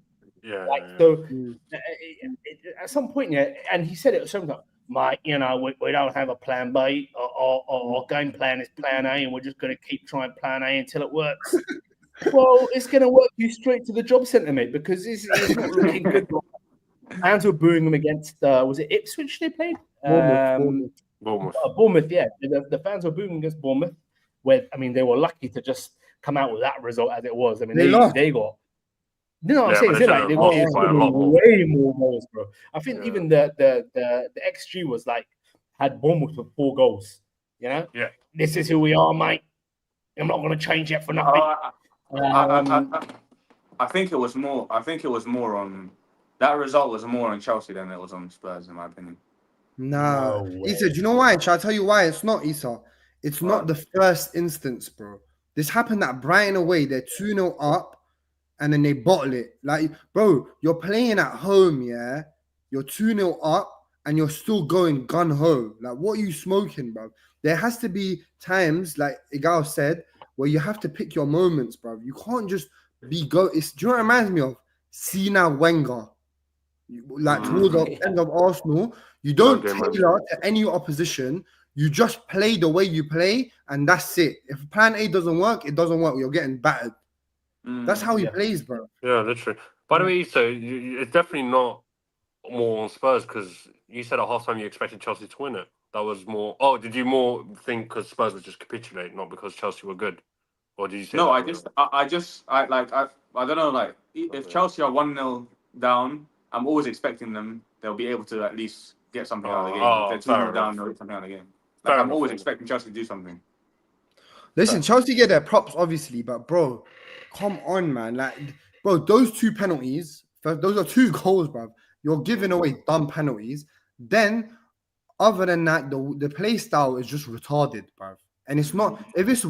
Yeah. So at some point, yeah, and he said it sometimes, Mike, we don't have a plan B. Our game plan is plan A, and we're just going to keep trying plan A until it works. Well, it's going to work you straight to the job centre, mate, because it's not looking good. Fans were booing them against, was it Ipswich they played? Bournemouth, yeah. The fans were booing against Bournemouth, where, I mean, they were lucky to just come out with that result as it was. I mean, they got, I'm saying? They got way more goals, bro. I think even the XG was like, had Bournemouth with 4 goals, Yeah. This is who we are, mate. I'm not going to change it for nothing. I think it was more on, that result was more on Chelsea than it was on Spurs, in my opinion. Nah. Issa, do you know why? Shall I tell you why? It's not, Issa. It's not the first instance, bro. This happened at Brighton away. They're 2-0 up, and then they bottle it. Like, bro, you're playing at home, yeah? You're 2-0 up, and you're still going gun-ho. Like, what are you smoking, bro? There has to be times, like Igal said, where you have to pick your moments, bro. You can't just be do you know what it reminds me of? Sina Wenger. Like, towards the end of Arsenal, you don't tailor to any opposition. You just play the way you play, and that's it. If plan A doesn't work, it doesn't work. You're getting battered. That's how he plays, bro. Yeah, literally. By the way, so it's definitely not more on Spurs, because you said at halftime you expected Chelsea to win it. That was more. Oh, did you more think because Spurs would just capitulate, not because Chelsea were good, or did you say? No, I don't know. Like, if Chelsea are 1-0 down, I'm always expecting them. They'll be able to at least get something out of the game. If they're 2-0 down, they'll get something out of the game. Like, I'm always expecting Chelsea to do something. Listen, Chelsea get their props, obviously, but bro, come on, man. Like, bro, those 2 penalties, those are 2 goals, bro. You're giving away dumb penalties. Then, other than that, the play style is just retarded, bro. And it's not, if it's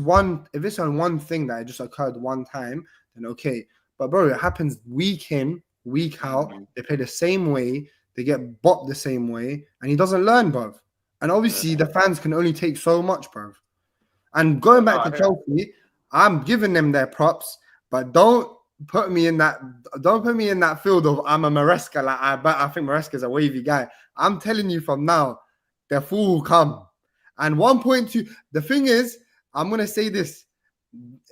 on one thing that it just occurred one time, then okay. But bro, it happens week in, week out. They play the same way, they get bopped the same way, and he doesn't learn, bro. And obviously, the fans can only take so much, bro. And going back to Chelsea, I'm giving them their props, but don't put me in that field of I'm a Maresca. Like, I think Maresca's a wavy guy. I'm telling you from now, the fool will come. And 1.2, the thing is, I'm gonna say this.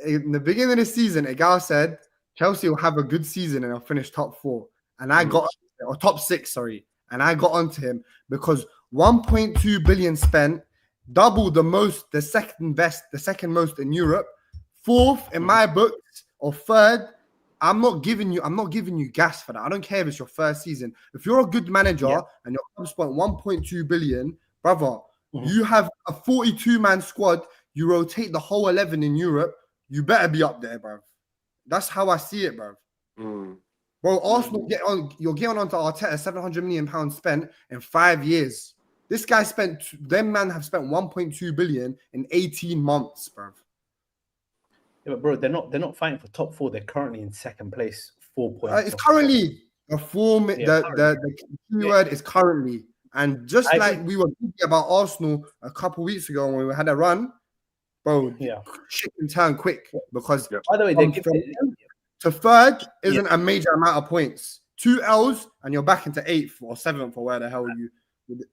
In the beginning of the season, a guy said Chelsea will have a good season and they'll finish top 4. And I got, or top 6, sorry. And I got onto him because 1.2 billion spent, double the second most in Europe, 4th in my books, or 3rd. I'm not giving you gas for that. I don't care if it's your first season. If you're a good manager and your club spent 1.2 billion, brother, you have a 42-man squad. You rotate the whole 11 in Europe. You better be up there, bro. That's how I see it, bro. Bro, Arsenal you're getting onto Arteta, £700 million spent in 5 years. This guy them man have spent 1.2 billion in 18 months, bro. Yeah, but bro, they're not fighting for top 4. They're currently in second place, 4 points. It's currently a form. Yeah, The key word is currently. And just I like agree. we were thinking about Arsenal a couple weeks ago when we had a run, bro, Yeah. shit can turn quick because By the way, from to third isn't a major amount of points. 2 L's and you're back into 8th or 7th or where the hell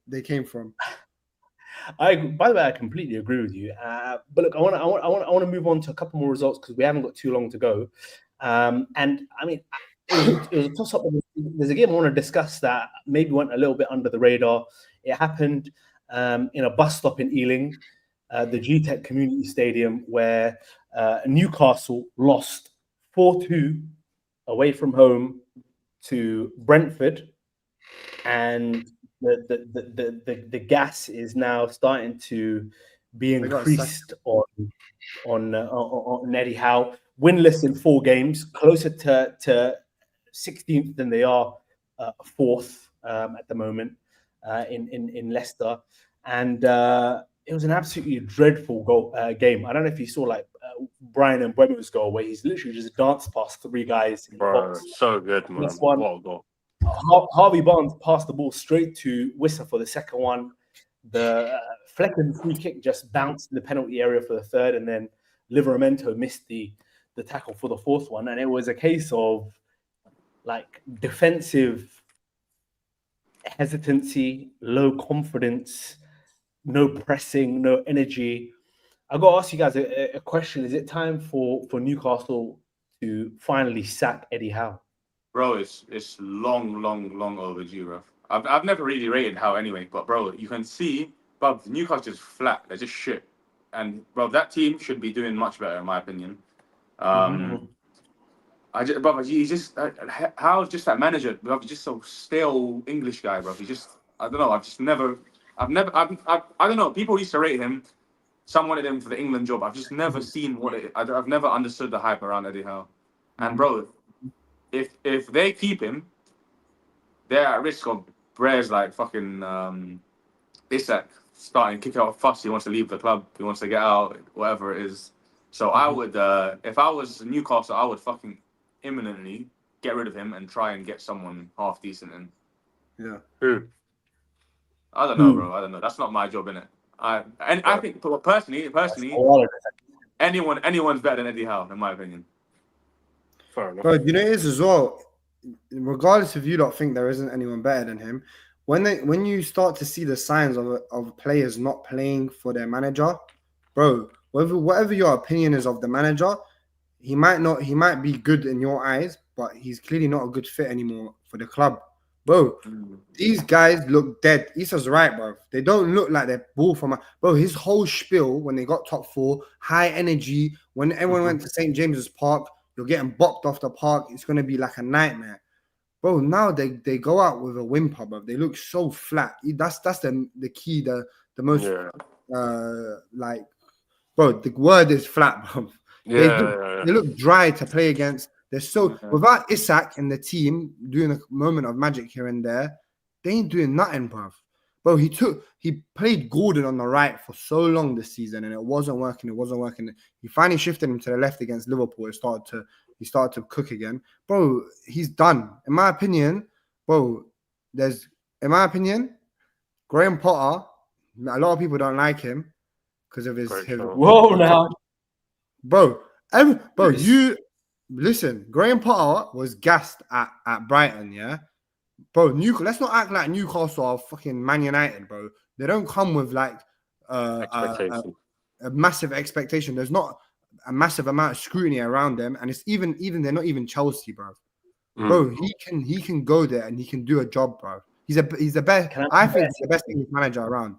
they came from. By the way, I completely agree with you. But look, I want to move on to a couple more results because we haven't got too long to go. And I mean, it was a toss up. There's a game I want to discuss that maybe went a little bit under the radar. It happened in a bus stop in Ealing, the GTEC Community Stadium, where Newcastle lost 4-2 away from home to Brentford, and the gas is now starting to be increased on Eddie Howe. Winless in 4 games, closer to 16th than they are 4th at the moment in Leicester, and it was an absolutely dreadful game. I don't know if you saw like Brian and Mbeumo's goal where he's literally just danced past 3 guys in the box. So good, man. What a goal. Harvey Barnes passed the ball straight to Wissa for the second one. The Flecken free kick just bounced in the penalty area for the third, and then Livramento missed the tackle for the fourth one. And it was a case of like defensive hesitancy, low confidence, no pressing, no energy. I got to ask you guys a question. Is it time for Newcastle to finally sack Eddie Howe? Bro, it's long overdue, bro. I've never really rated Howe anyway, but bro, you can see, bro, Newcastle's flat. They're just shit. And bro, that team should be doing much better, in my opinion. He's just Howe's just that manager, bro. He's just so stale English guy, bro. He's just, I don't know. I don't know. People used to rate him. Some wanted him for the England job. I've just never seen I've never understood the hype around Eddie Howe. And bro, if they keep him, they're at risk of Brer's like fucking Isak starting kick out a fuss. He wants to leave the club. He wants to get out, whatever it is. So I would, if I was Newcastle, I would fucking imminently get rid of him and try and get someone half decent in. Yeah. Who? I don't know, bro. I don't know. That's not my job, innit? I think personally, anyone's better than Eddie Howe, in my opinion. Fair enough. But you know, it is as well. Regardless if you don't think there isn't anyone better than him, when you start to see the signs of players not playing for their manager, bro, whatever your opinion is of the manager, he might be good in your eyes, but he's clearly not a good fit anymore for the club. Bro, these guys look dead. Issa's right, bro. They don't look like they're ball from bro. His whole spiel when they got top 4, high energy. When everyone went to St. James's Park, you're getting bopped off the park. It's gonna be like a nightmare, bro. Now they go out with a whimper, bro. They look so flat. That's the key, the most like, bro. The word is flat, bro. They look dry to play against. They're so without Isak and the team doing a moment of magic here and there, they ain't doing nothing, bro. Bro, he played Gordon on the right for so long this season, and it wasn't working. He finally shifted him to the left against Liverpool. He started to cook again, bro. He's done, in my opinion, bro. Graham Potter. A lot of people don't like him because of his. Whoa, now, bro. You. Listen, Graham Potter was gassed at Brighton, yeah? Bro, let's not act like Newcastle are fucking Man United, bro. They don't come with like a massive expectation. There's not a massive amount of scrutiny around them, and it's even they're not even Chelsea, bro. Bro, he can go there and he can do a job, bro. He's the best. I think he's the best English manager around.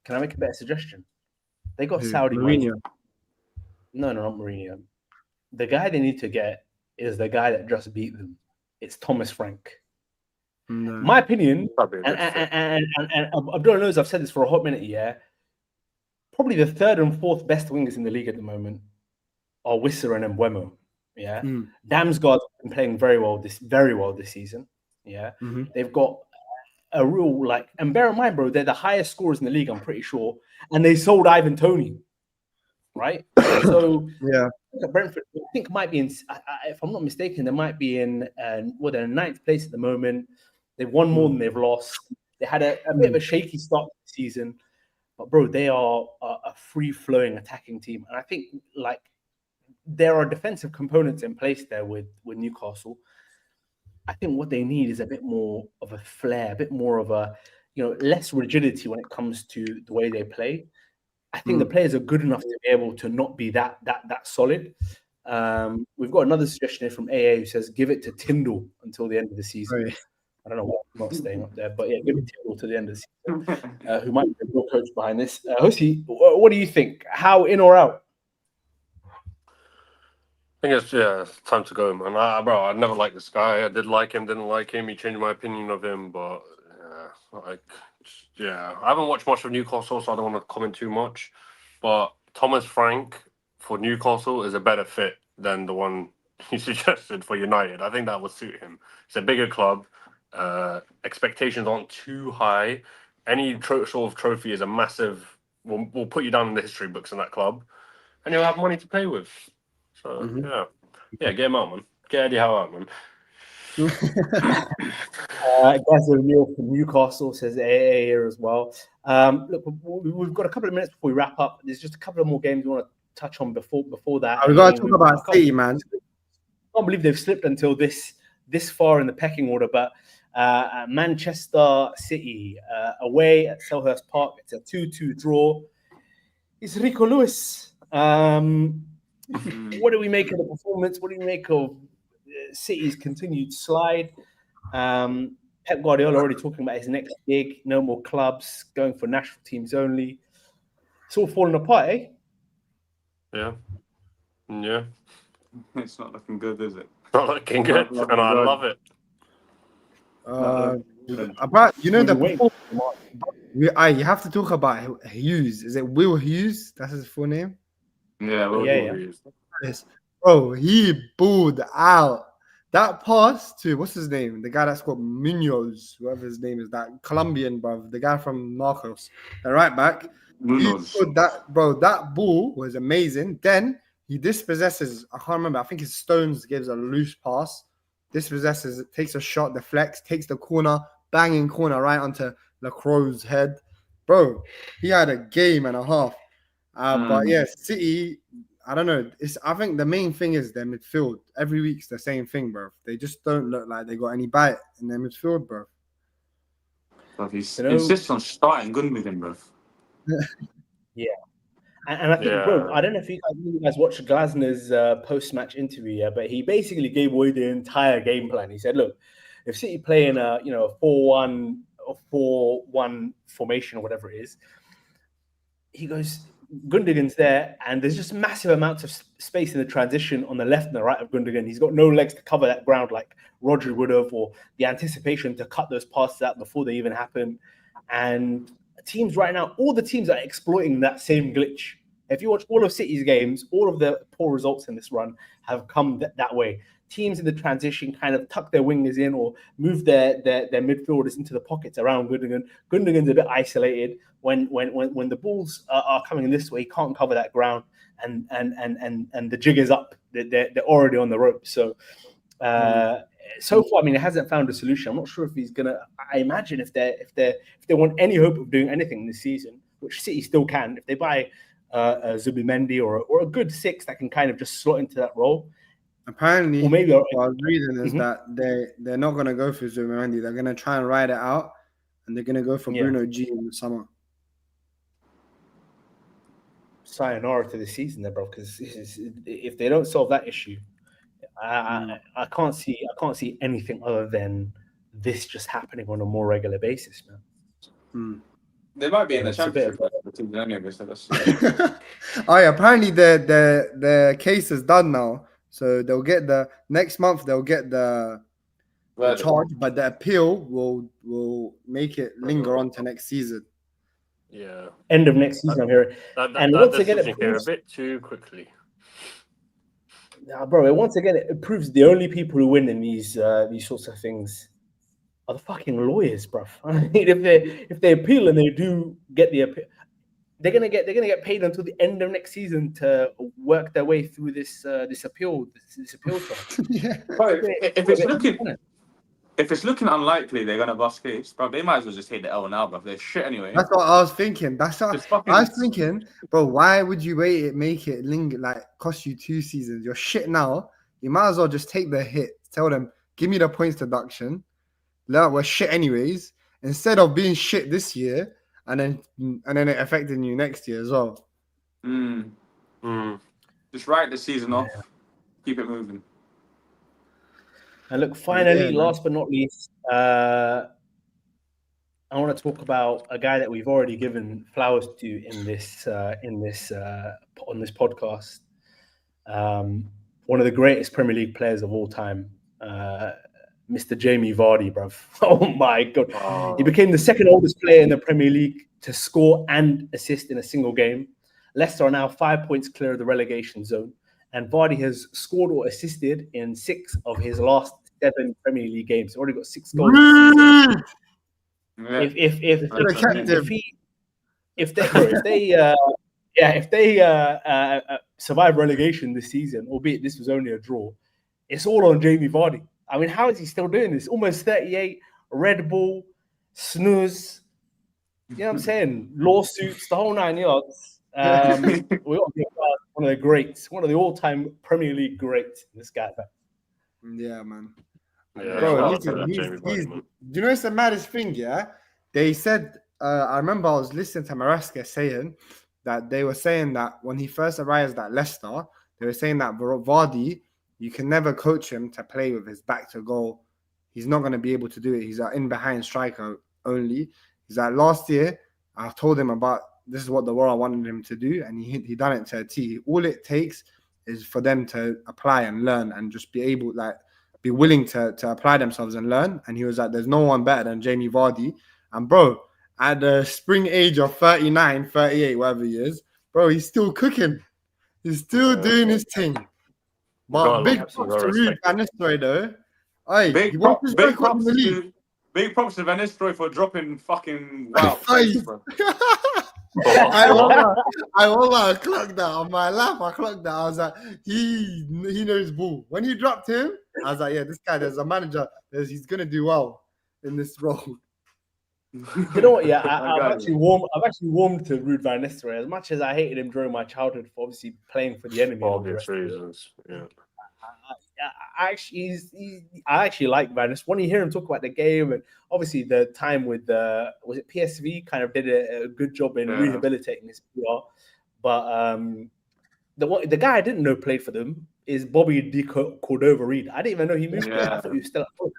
Can I make a better suggestion? They got Saudi Mourinho. No, not Mourinho. The guy they need to get is the guy that just beat them. It's Thomas Frank. No. My opinion, and Abdullah knows I've said this for a hot minute, yeah. Probably the 3rd and 4th best wingers in the league at the moment are Wissa and Mbeumo. Yeah. Damsgaard's been playing very well this season. Yeah. They've got a real like. And bear in mind, bro, they're the highest scorers in the league. I'm pretty sure, and they sold Ivan Toney, right? So Yeah. Brentford, I think might be in. If I'm not mistaken, they might be in. They're in 9th place at the moment. They've won more than they've lost. They had a bit of a shaky start to the season, but bro, they are a free-flowing attacking team, and I think like there are defensive components in place there with Newcastle. I think what they need is a bit more of a flair, a bit more of a less rigidity when it comes to the way they play. I think the players are good enough to be able to not be that solid. We've got another suggestion here from AA who says give it to Tyndall until the end of the season. Right. I don't know why I'm not staying up there, but yeah, give it to Tyndall to the end of the season. Who might be the real coach behind this? Hussey, what do you think? How in or out? I think it's time to go, man. I never liked this guy. I did like him, didn't like him. He changed my opinion of him, but I haven't watched much of Newcastle, so I don't want to comment too much. But Thomas Frank for Newcastle is a better fit than the one he suggested for United. I think that would suit him. It's a bigger club. Expectations aren't too high. Any sort of trophy is a massive. Will put you down in the history books in that club, and you'll have money to play with. So get him out, man. Get Eddie Howe out, man. Gaz O'Neill from Newcastle says AA here as well. Look, we've got a couple of minutes before we wrap up. There's just a couple of more games we want to touch on before that. We got to talk about City, man. I can't believe they've slipped until this far in the pecking order. But Manchester City away at Selhurst Park. It's a 2-2 draw. It's Rico Lewis. What do we make of the performance? What do we make of City's continued slide? Pep Guardiola already talking about his next gig, no more clubs, going for national teams only. It's all falling apart, eh? Yeah. It's not looking good, is it? Not looking good, and I love it. You have to talk about Hughes. Is it Will Hughes? That's his full name. Yeah, Yeah. Yes. Bro, he balled out. That pass to what's his name? The guy that's got Munoz, whoever his name is, that Colombian bruv, the guy from Narcos, the right back. That ball was amazing. Then he dispossesses. I can't remember. I think his Stones gives a loose pass. Dispossesses, takes a shot, deflects, takes the corner, banging corner right onto Lacroix's head. Bro, he had a game and a half. But yeah, City, I don't know. I think the main thing is their midfield. Every week's the same thing, bro. They just don't look like they got any bite in their midfield, bro. He insists on starting Gundogan, bro. Yeah. And I think, bro, I don't know if you guys watched Glasner's post-match interview, but he basically gave away the entire game plan. He said, look, if City play in a 4-1 or 4-1 formation or whatever it is, he goes, Gundogan's there, and there's just massive amounts of space in the transition on the left and the right of Gundogan. He's got no legs to cover that ground like Rodri would have, or the anticipation to cut those passes out before they even happen. And teams right now, all the teams are exploiting that same glitch. If you watch all of City's games, all of the poor results in this run have come that way. Teams in the transition kind of tuck their wingers in or move their midfielders into the pockets around Gundogan. Gundogan's a bit isolated. When the balls are coming this way, he can't cover that ground, and the jig is up. They're already on the rope. So so far, I mean, it hasn't found a solution. I'm not sure if he's gonna. I imagine if they want any hope of doing anything this season, which City still can, if they buy a Zubimendi or a good 6 that can kind of just slot into that role. Apparently, or maybe what I was reading is that they're not going to go for Zubimendi. They're going to try and ride it out, and they're going to go for Bruno G in the summer. Sayonara to the season there, bro, because if they don't solve that issue, I can't see anything other than this just happening on a more regular basis, man. They might be in the championship. Oh yeah, apparently the case is done now. So they'll get next month they'll get the charge, but the appeal will make it linger on to next season. Yeah. End of next season, I'm hearing. And once again, it proves a bit too quickly. Nah, bro, once again, it proves the only people who win in these sorts of things are the fucking lawyers, bruv. I mean, if they appeal and they do get the appeal, they're gonna get paid until the end of next season to work their way through this appeal charge. Yeah. Bro, if it's looking unlikely they're gonna bust case, bro, they might as well just take the L now, bro. They're shit anyway. That's what I was thinking. That's what Just fucking- I was thinking, bro. Why would you wait it, make it linger, like cost you 2 seasons? You're shit now. You might as well just take the hit. Tell them, give me the points deduction. Look, we're shit anyways. Instead of being shit this year and then it affecting you next year as well. Just write the season off. Keep it moving. And look, finally, Yeah, last but not least, I want to talk about a guy that we've already given flowers to on this podcast. One of the greatest Premier League players of all time, Mr. Jamie Vardy, bruv. Oh my God. He became the second oldest player in the Premier League to score and assist in a single game. Leicester are now 5 points clear of the relegation zone, and Vardy has scored or assisted in 6 of his last 7 Premier League games. He's already got 6 goals. Yeah. If they survive relegation this season, albeit this was only a draw, it's all on Jamie Vardy. I mean, how is he still doing this? Almost 38, Red Bull, snooze. You know what I'm saying? Lawsuits, the whole 9 yards. We got to give one of the greats, one of the all-time Premier League greats. This guy. Yeah, man. Yeah, Bro, listen, do you know it's the maddest thing? Yeah, they said. I remember I was listening to Maresca saying that they were saying that when he first arrived at Leicester, they were saying that Vardy, you can never coach him to play with his back to goal. He's not going to be able to do it. He's an in-behind striker only. He's like, last year, I told him about this is what the world wanted him to do, and he done it to a T. All it takes is for them to apply and learn and just be able, like, be willing to apply themselves and learn. And he was like, there's no one better than Jamie Vardy. And bro, at the spring age of 39, 38, whatever he is, bro, he's still cooking. He's still doing his thing. But big props to Ruben Van Nistelrooy, though. Hey, Big props to Van Nistelrooy for dropping fucking wow. I clocked that on my lap. I clocked that. I was like, he knows ball. When you dropped him, I was like, yeah, this guy, there's a manager. He's gonna do well in this role. You know what? Yeah, I've actually warmed to Ruben Van Nistelrooy as much as I hated him during my childhood for obviously playing for the enemy. For obvious reasons. Yeah. I actually like Van Nistelrooy. When you hear him talk about the game and obviously the time with was it PSV kind of did a good job in rehabilitating his PR. But the guy I didn't know played for them is Bobby De Cordova-Reid. I didn't even know he moved there. I thought he was still at Fulham.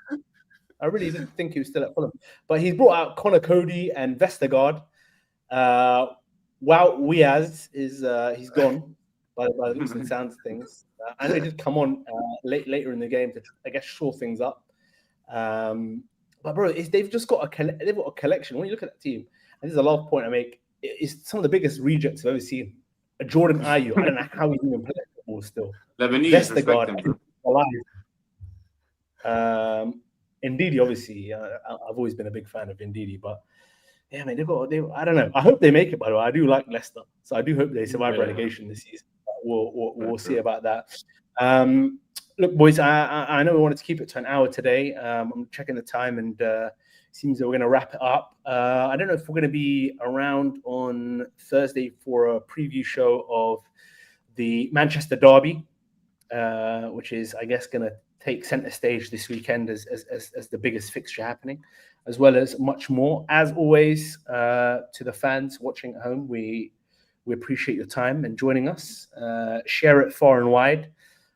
I really didn't think he was still at Fulham. But he's brought out Connor Cody and Vestergaard. Wiaz is he's gone by the looks and sounds of things. I know he did come on later in the game to, I guess, shore things up. But bro, they've just got a collection. When you look at that team, and this is a last point I make, it's some of the biggest rejects I've ever seen. Jordan Ayew, I don't know how he's even playing football still. Lebanese, Vestergaard, alive. Ndidi, obviously, I've always been a big fan of Ndidi, but yeah, man, I don't know. I hope they make it, by the way. I do like Leicester, so I do hope they survive relegation this season. We'll see about that. Look, boys, I know we wanted to keep it to an hour today. I'm checking the time, and it seems that we're going to wrap it up. I don't know if we're going to be around on Thursday for a preview show of the Manchester Derby, which is, I guess, going to take center stage this weekend as the biggest fixture happening, as well as much more. As always, to the fans watching at home, we appreciate your time and joining us. Share it far and wide.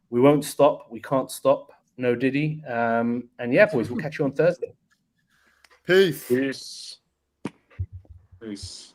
We won't stop. We can't stop. No Diddy. And yeah, boys, we'll catch you on Thursday. Peace. Peace.